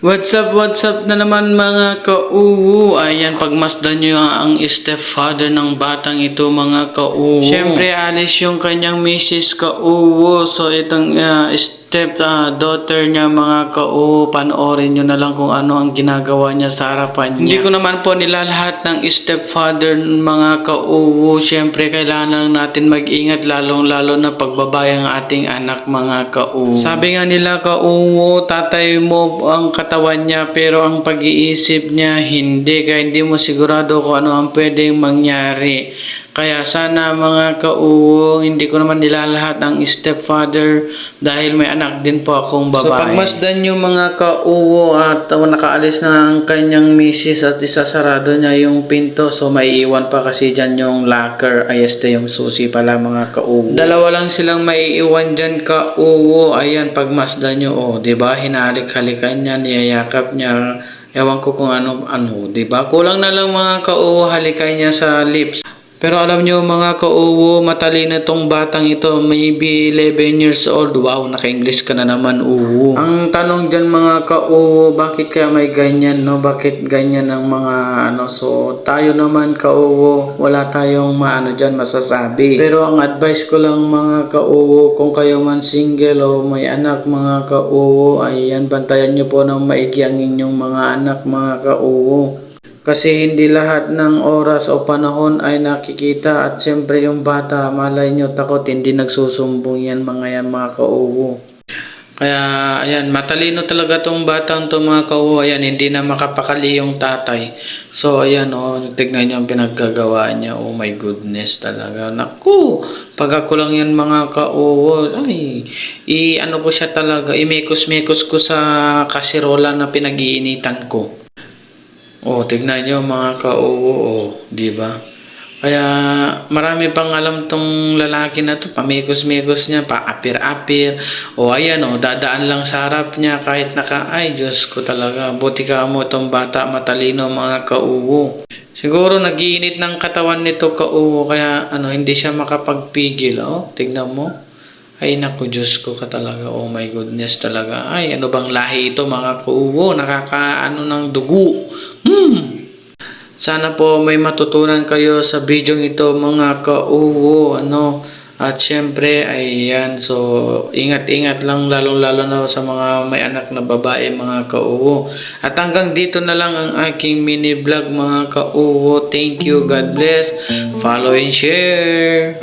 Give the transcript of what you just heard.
What's up na naman mga ka-uwu. Ayan, pagmasdan nyo ang stepfather ng batang ito mga ka-uwu. Siyempre, alis yung kanyang misis ka-uwu. So, itong step daughter niya mga ka-uwu, panoorin nyo na lang kung ano ang ginagawa niya sa harapan niya. Hindi ko naman po nilalahat ng stepfather mga ka-uwu. Siyempre, kailangan natin mag-ingat lalong-lalo na pagbabae ang ating anak mga ka-uwu. Sabi nga nila ka-uwu, tatay mo ang katawan niya pero ang pag-iisip niya hindi, kaya hindi mo sigurado kung ano ang pwedeng mangyari. Kaya sana mga ka-uwu, hindi ko naman nilalahat ang stepfather dahil may anak din po akong babae. So pagmasdan yung mga ka-uwu at nakaalis na ang kanyang misis at isasarado niya yung pinto, so maiiwan pa kasi dyan yung locker, ay yung susi pala mga ka-uwu. Dalawa lang silang maiiwan dyan ka-uwu. Ayan, pagmasdan nyo, diba, hinalik-halikan niya, niyayakap niya, ewan ko kung ano, diba, kulang na lang mga ka-uwu, halikan niya sa lips. Pero alam nyo mga ka-uwu, matalino itong batang ito, maybe 11 years old. Wow, naka-English ka na naman, uwu. Ang tanong dyan mga ka-uwu, bakit kaya may ganyan, no? Bakit ganyan ang mga So, tayo naman ka-uwu, wala tayong dyan masasabi. Pero ang advice ko lang mga ka-uwu, kung kayo man single o may anak mga ka-uwu, ayan, bantayan nyo po ng maigi ang inyong mga anak mga ka-uwu. Kasi hindi lahat ng oras o panahon ay nakikita at siyempre yung bata, malay nyo takot, hindi nagsusumbong yan mga ka-uwu. Kaya ayan, matalino talaga tong batang to mga ka-uwu. Ayan, hindi na makapakali yung tatay. So ayan tignan nyo ang pinaggagawa niya. Oh my goodness talaga. Naku, pag ako lang yan mga ka-uwu, ay, ko siya talaga, imekos-mekos ko sa kasirola na pinag-iinitan ko. Tignan nyo mga ka-uwu, di ba? Kaya marami pang alam tong lalaki na to, pamekos-mekos niya, paapir-apir. Ayan dadaan lang sa harap niya kahit ay Diyos ko talaga. Buti ka mo tong bata, matalino mga ka-uwu. Siguro nagiinit ng katawan nito ka-uwu, kaya hindi siya makapagpigil. Tignan mo. Ay naku, Diyos ko ka talaga. Oh my goodness talaga. Ay, ano bang lahi ito mga ka-uwu? Ng dugo. Sana po may matutunan kayo sa video ito mga ka-uwu. At syempre, ayan. So, ingat-ingat lang lalong-lalo na sa mga may anak na babae mga ka-uwu. At hanggang dito na lang ang aking mini vlog mga ka-uwu. Thank you. God bless. Follow and share.